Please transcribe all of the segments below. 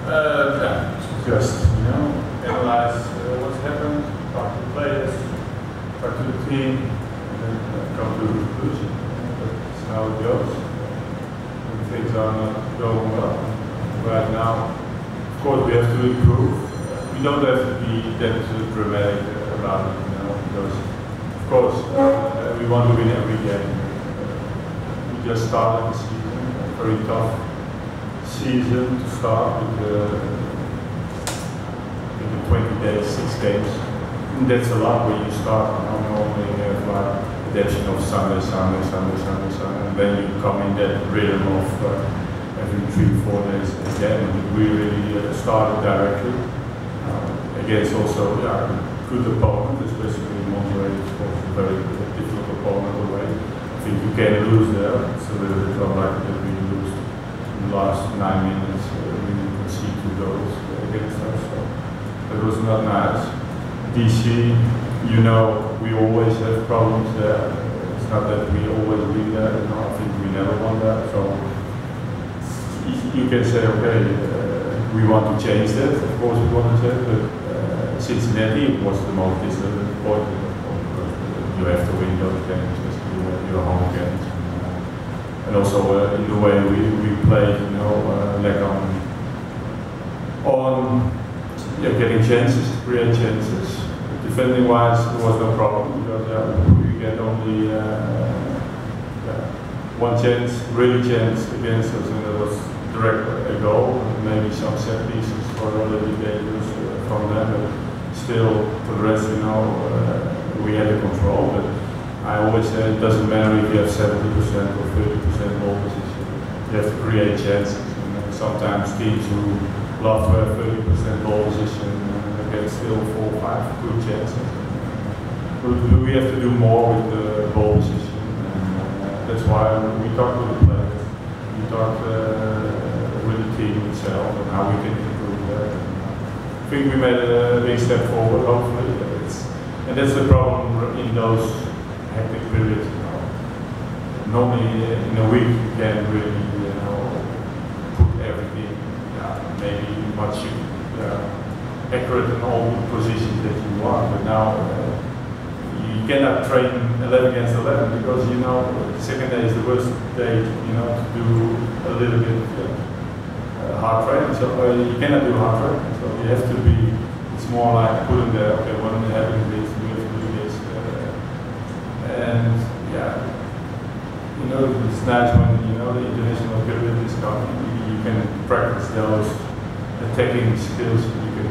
Just analyze what's happened, talk to the players, talk to the team, and then come to a conclusion. That's how it goes. When things are not going well right now, of course we have to improve. We don't have to be that dramatic about it, because of course we want to win every game. We just started the season, a very tough season to start with 20 days, 6 games. And that's a lot when you start. Normally you have like adaptation of Sunday, and then you come in that rhythm of every 3-4 days again. We really started directly against also good opponent, especially Monterrey. Of course, a very difficult opponent away. I think you can lose there. It's a little bit unlikely that we lose in the last 9 minutes. We concede 2 goals against us. So it was not nice. DC, we always have problems there. It's not that we always win there. I think we never won that. So you can say, okay, we want to change that. Of course, we want to change, but Cincinnati was the most disappointing. You have to win those games, especially your home games. And also in the way we played, lack on getting chances, create chances. Defending wise, there was no problem because we get only one chance, really chance against us, and it was direct a goal. Maybe some set pieces for a little bit dangerous from them, but still, for the rest, we had the control. But I always say it doesn't matter if you have 70% or 30% ball position. You have to create chances. Sometimes teams who love to have 30% ball position get still 4 or 5 good chances. We have to do more with the ball position, and that's why we talk with the players, we talk with the team itself and how we can improve that. I think we made a big step forward, hopefully. And that's the problem in those hectic periods. Normally in a week you can really put everything maybe much accurate in all the positions that you want, but now you cannot train 11 against 11 because the second day is the worst day to do a little bit hard training. So you cannot do hard training. So you have to be. It's more like putting there. Okay, when we have this, we have to do this, and it's nice when the international period is coming. You can practice those attacking skills. You can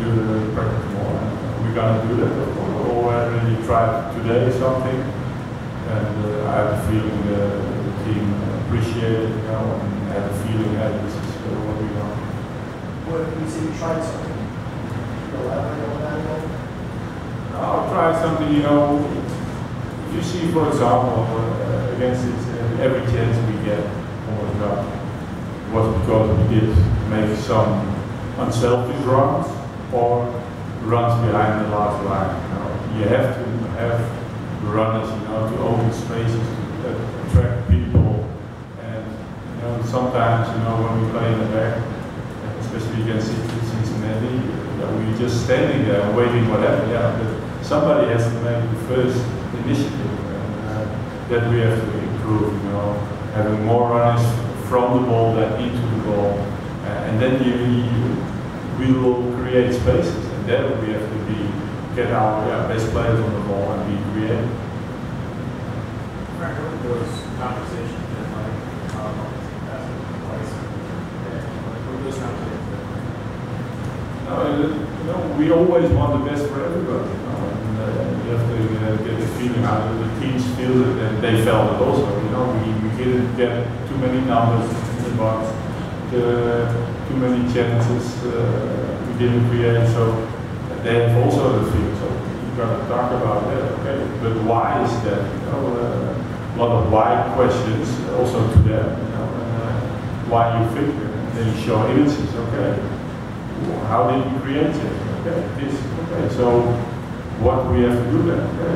do the practice more. We're gonna do that. We already tried today something, and I have a feeling the team appreciated it now, and I have a feeling that this is what we want. What if you say you tried something? I'll try something. If you see, for example, against every chance we get, almost got, was because we did make some unselfish runs or runs behind the last line. You have to have runners, to open spaces, to attract people, and sometimes, when we play in the back, especially against Cincinnati, we're just standing there and waiting whatever. But somebody has to make the first initiative, and that we have to improve. Having more runners from the ball than into the ball, and then we will create spaces, and there we have to get our best players on the ball and be creative. Frank, what are those conversations been like? What are those conversations been like? We always want the best for everybody. And you have to get the feeling out of the teams feel it, and they felt it also. We didn't get too many numbers in the box, too many chances we didn't create. So they have also the feel. So you got to talk about that. Okay, but why is that? A lot of why questions also to them. Why you think it, and then you show images. Okay, how did you create it? Okay, this. Okay, so what we have to do then? Okay,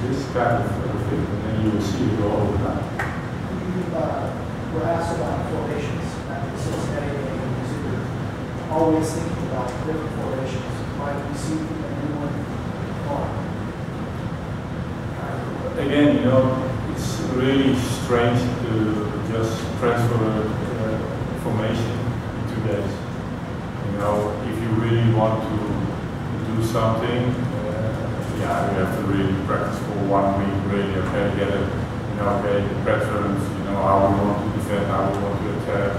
this kind of thing, and then you will see it all over time. You were asked about formations at the Cincinnati game. Is it always thinking about different formations. Might we see a new one tomorrow? Again, you know, it's really strange to just transfer formation in 2 days. You know, if you really want to do something, yeah, you have to really practice for 1 week. Really, okay, get it. You know, okay, the preference. You know, how we want to defend, how we want to attack,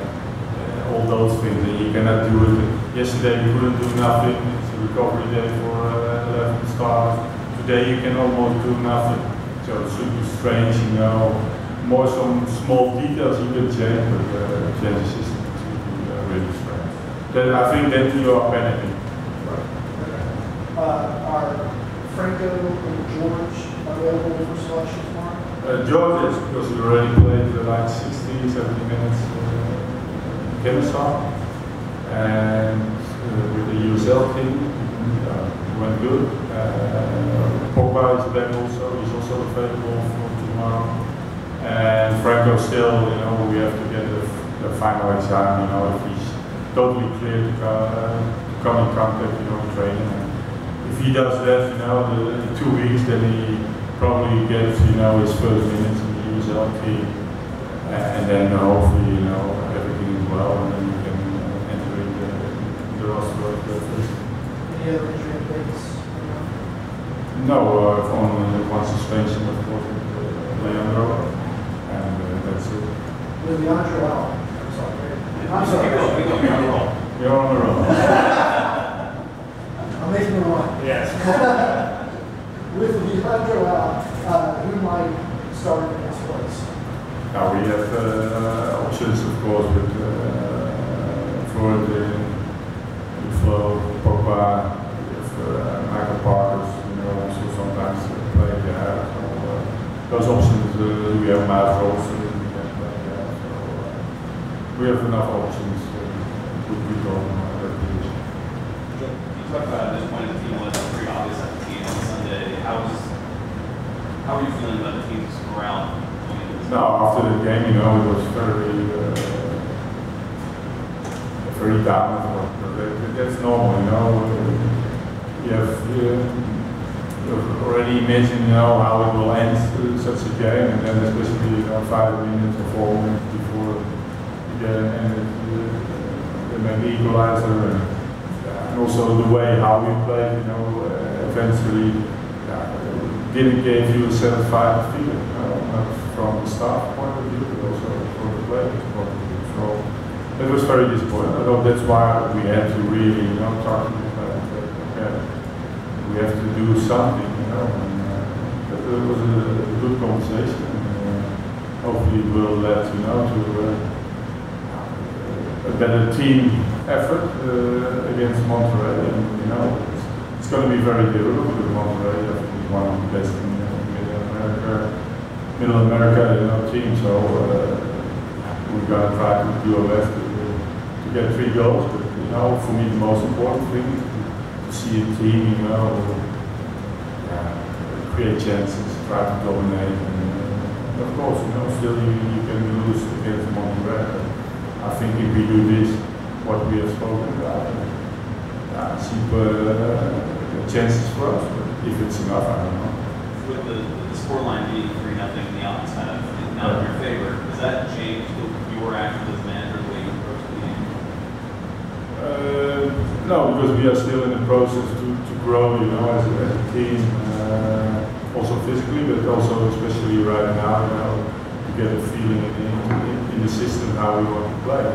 all those things. And you cannot do it. Yesterday you couldn't do nothing. It's a recovery day for 11 stars. Today you can almost do nothing. So it should be strange, you know. More some small details you can change, but change the system should be really strange. Then I think that you are panicking. Are Franco and George available for selection tomorrow? George is, because he already played like 60, 70 minutes in Kennesaw, and with the USL team, went good. Pogba is back also, he's also available for tomorrow. And Franco still, you know, we have to get the final exam, you know, if he's totally clear to come in contact, you know, in training. And if he does that, you know, in 2 weeks, then he probably gets, you know, his first minutes in the USL team. And then hopefully, you know, everything is well, and then you can enter in the roster of the first. Any other injury updates? No, only one suspension, of course, with Leandro, and that's it. With Leandro out. I'm sorry. You're on the roll. I'm making a run. Yes. With Leandro out, who might start in his place? Now we have options, of course, with Florida, Flo, Pogba, Michael Parkers, you know, also sometimes play there. So those options we have Matt also we can play there. So we have enough options to be on that position. You talked about at this point the team was pretty obvious at the team on Sunday. How are you feeling about the team's morale? No, after the game, you know, it was very down. That's normal, you know. You already imagine, you know, how it will end such a game, and then especially, you know, 5 minutes or 4 minutes before you get an ended, they make the equalizer, and also the way how we played, you know, eventually didn't give you a satisfied feeling, you know, not from the staff point of view, but also from the players point of view. So it was very disappointing. I know that's why we had to really, you know, talk to the players. We have to do something, you know. And, but it was a good conversation. And, hopefully, it will lead, you know, to a better team effort against Monterrey. And you know, it's going to be very difficult because Monterrey, I think, is one of the best in Middle America, you know, team. So we're going to try to do our best to get 3 goals. But you know, for me, the most important thing is see a team, you know, create chances, try to dominate, and of course, you know, still you can lose against Monterrey. I think if we do this, what we have spoken about, super chances for us. But if it's enough, I don't know. With the scoreline being 3-0 in the offense kind of not in your favor, does that change your action as manager, the way you approach the game? No, because we are still in the process to grow, you know, as a team, also physically, but also especially right now, you know, to get a feeling in the system how we want to play.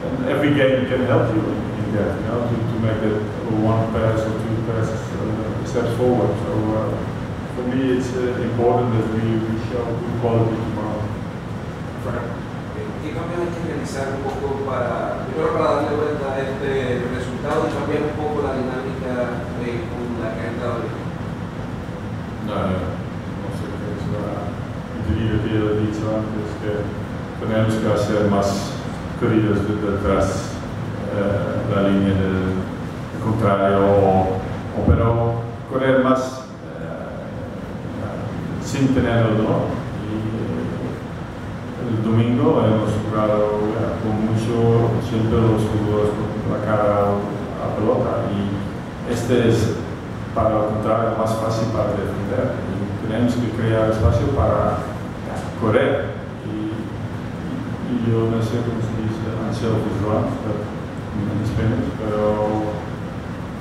And every game can help you in that, you know, to make that 1 pass or 2 passes steps forward. So for me, it's important that we show good quality tomorrow. Frank. ¿Qué cambios hay que realizar un poco primero para darle vuelta a este resultado y cambiar un poco la dinámica con la que ha entrado el equipo? Dire dice antes che tenemos que hacer más corridas detrás la línea del contrario, pero correr más sin tenerlo, ¿no? El domingo hemos jugado con mucho, siempre los jugadores con la pelota y este es para lo contrario más fácil para defender y tenemos que crear espacio para correr y yo no sé cómo se dice unselfish runs en Spanish, pero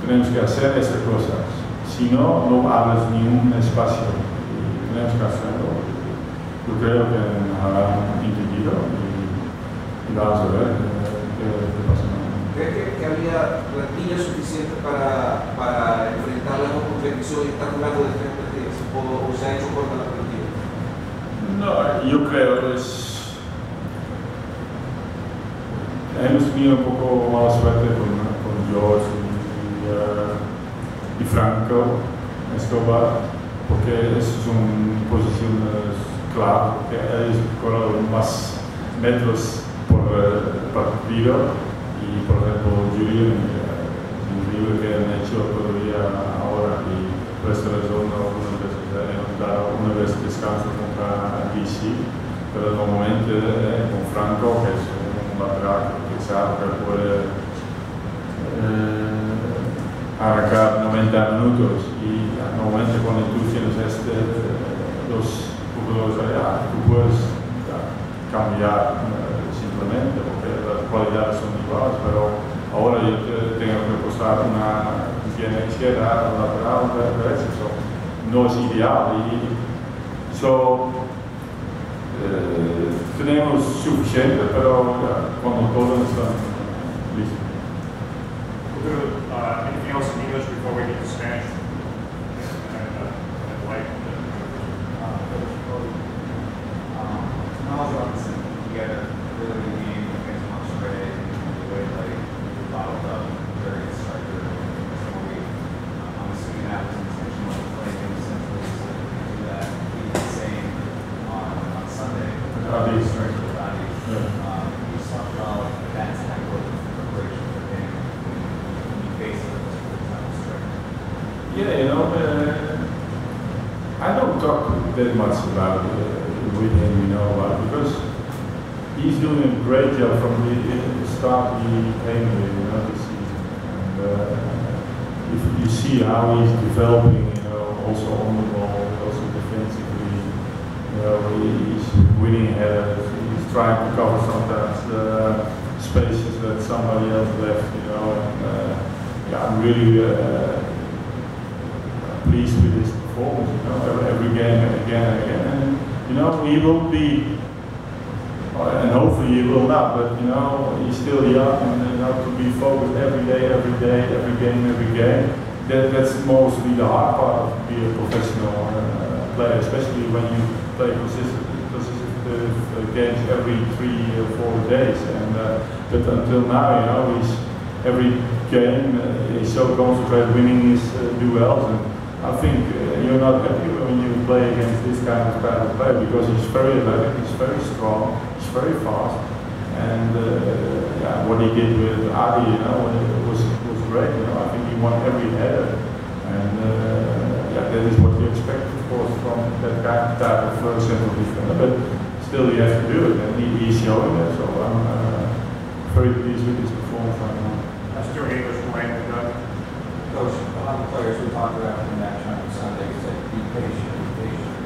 tenemos que hacer estas cosas, si no, no abres ningún espacio y tenemos que hacerlo. Yo creo que habrán entendido y vamos a ver qué pasa. ¿Cree que había plantilla suficiente para enfrentar la competición y estar jugando de frente o se ha hecho corta la plantilla? No, yo creo que hemos tenido un poco mala suerte con George y Franco Escobar, porque son posiciones clave, que ellos corren más metros por partido. Y por ejemplo, Julian, es increíble que han hecho todavía ahora y por esta razón algunas veces hemos dado una vez descanso contra DC, pero normalmente con Franco, que es un lateral que sabe que puede arrancar 90 minutos y normalmente cuando tú tienes los jugadores allá, tú puedes cambiar simplemente porque las cualidades son iguales, pero ahora yo tengo que postar una pierna izquierda, una lateral, una derecha, no es ideal y tenemos suficiente, pero cuando todos están listos. We'll do anything else in English before we get to Spanish? You had a really good game against Monterrey, the way like bottled up various striker this week. I'm assuming that was intentional play against Central, so you can do that. He did the same on Sunday. Adi. Striker with Adi. Yeah. You just talked about that type of preparation for the game when you face it with that striker. Yeah, I don't talk that much about with him, because he's doing a great job from the start he came with, this season. And if you see how he's developing, also on the ball, also defensively, he's winning headers, he's trying to cover sometimes the spaces that somebody else left, and I'm really pleased with his performance, every game and again and again. And, he will be, and hopefully he will not, but he's still young, and to be focused every game. That's mostly the hard part of being a professional player, especially when you play consistent games every 3 or 4 days. And but until now, he's every game he's so concentrated winning his duels, and I think you're not happy when you play against this kind of player because he's very athletic, he's very strong, he's very fast, and what he did with Adi, was great. I think he won every header, and that is what you expect, of course, from that type of central defender. But still, you have to do it, and he's showing it. So I'm very pleased with his performance right now. That's doing English playing with Doug. Coach, a lot of players we talked about in that match on Sunday said, be patient, be patient.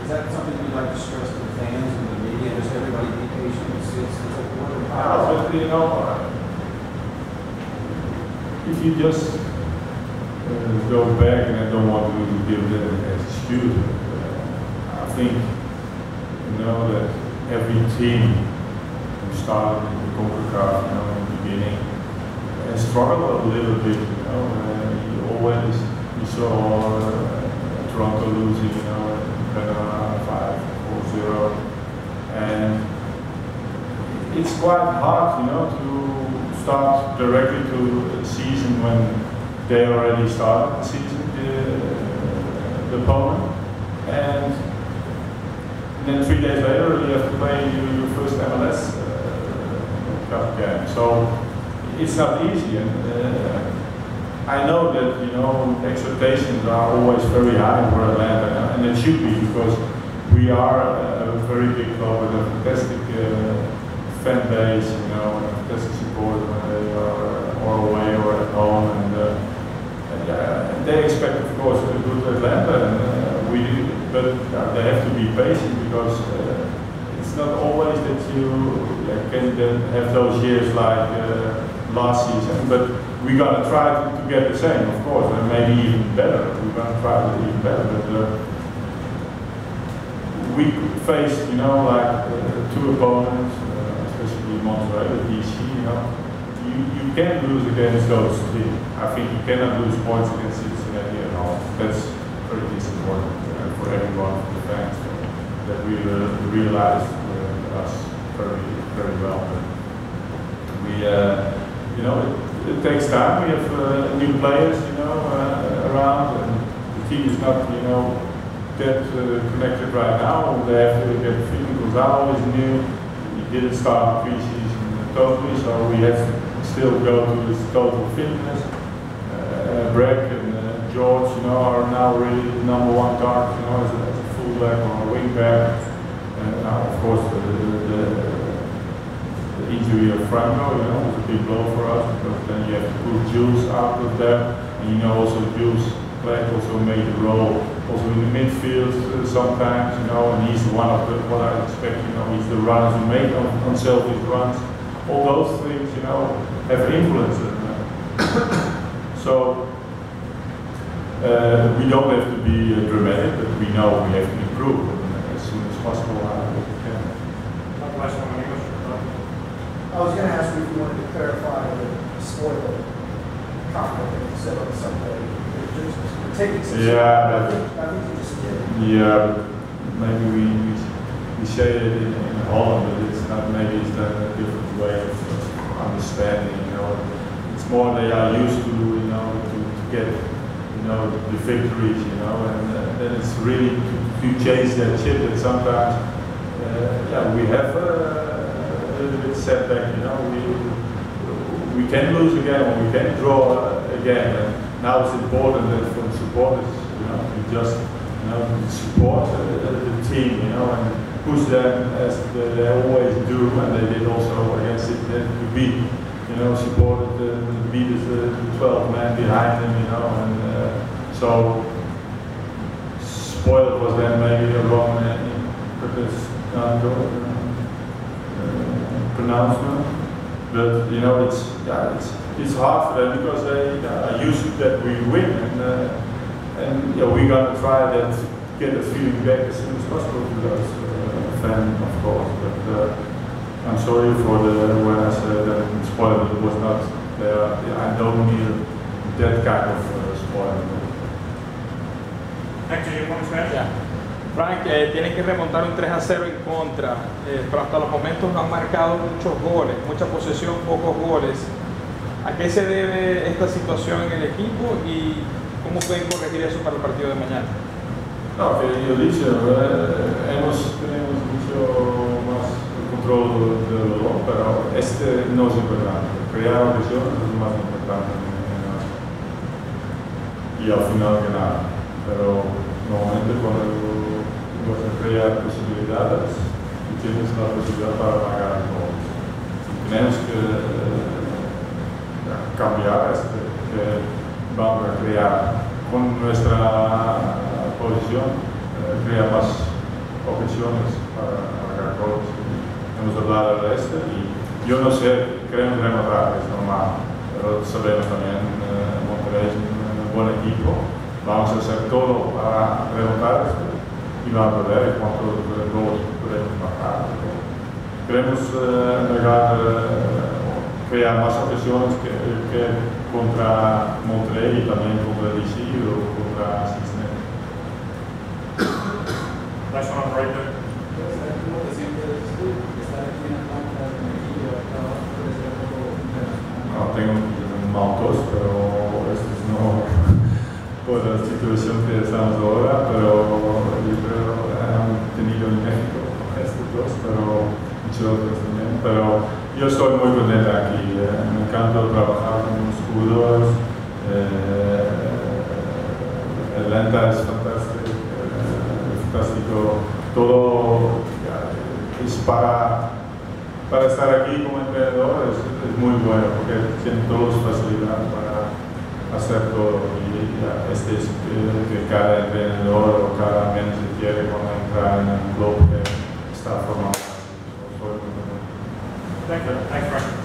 Is that something you'd like to stress to the fans and the media? Just everybody be patient. It's like one of the but if you just go back, and I don't want to give that as an excuse, I think that every team who started in the CONCACAF, in the beginning, has struggled a little bit. You saw Toronto losing, Panama 5-4-0, and it's quite hard, to start directly to a season when they already started the season, the opponent, and then 3 days later you have to play your first MLS Cup game. So it's not easy, and I know that expectations are always very high for Atlanta, and it should be because we are a very big club with a fantastic fan base, and fantastic support when they are or away or at home. patient because it's not always that you can then have those years like last season, but we're gonna try to get the same, of course, and maybe even better. We're gonna try to even better, but we faced, like two opponents, especially Monterrey, the DC. You can lose against those teams. I think you cannot lose points against Cincinnati at all. That's pretty disappointing for everyone, for the fans, that we realized us very, very well. But we, it takes time. We have new players, around, and the team is not, that connected right now. They have to get Frank de Boer is new. He didn't start pre-season totally, so we have to still go to his total fitness. Breck and George, are now really the number one target, as a fullback or a wingback. And now, of course, the injury of Franco, was a big blow for us because then you have to put Jules out of there, and also Jules played also a major role, also in the midfield sometimes, and he's one of the what I expect, he's the runners who make unselfish runs. All those things, have influence. So we don't have to be dramatic, but we know we have to improve as soon as possible. I was going to ask you if you wanted to clarify the spoiler comment that you said on Sunday. Taking some yeah, I think you just did. Yeah, maybe we say it in Holland, but it's not. Maybe it's done a different way of understanding. It's more they are used to, to get, the victories, and then it's really to chase that chip. That sometimes, we have a little bit setback. We can lose again, or we can draw again. And now it's important that from supporters, we just, support the team, and push them as they always do, and they did also against it to beat, supported beat the 12 men behind them, and so spoiled was then maybe a wrong pronouncement, but it's hard for them because they are used to that we win, and we're gonna try that, get the feeling back as soon as possible to those fans, of course. But I'm sorry for when I said that spoiler, it was not there. I don't need that kind of spoiler. Actually, you want to say? Yeah. Frank, tienen que remontar un 3-0 en contra, pero hasta los momentos no han marcado muchos goles, mucha posesión, pocos goles. ¿A qué se debe esta situación en el equipo y cómo pueden corregir eso para el partido de mañana? No, que yo dije, tenemos mucho más control del balón, pero no es importante. Crear ocasiones es lo más importante y al final ganar. Pero normalmente cuando vas a crear posibilidades, tú tienes la posibilidad para ganar goles. Tenemos que cambiar que vamos a crear con nuestra posición, crear más ocasiones para ganar goles. Hemos hablado de esto y yo no sé, queremos rematar, es normal, pero sabemos también Monterrey es un buen equipo, vamos a hacer todo para rematar esto y vamos a ver cuántos goles podemos marcar. Queremos crear más ocasiones que contra Monterrey y también contra DC o contra Cincinnati. Last one on the right there. No, tengo un mal tos, pero esto es no por la situación que estamos ahora, pero yo creo que han tenido en México este tos, pero muchos otros también. Pero yo estoy muy contento aquí, me encanta trabajar con los jugadores, Atlanta es fantástico, todo es para estar aquí como entrenador es muy bueno porque tienen todas las facilidades para acepto este espíritu que cada entrenador o cada manager quiere cuando entra en un club que está formado. Thanks, Frank.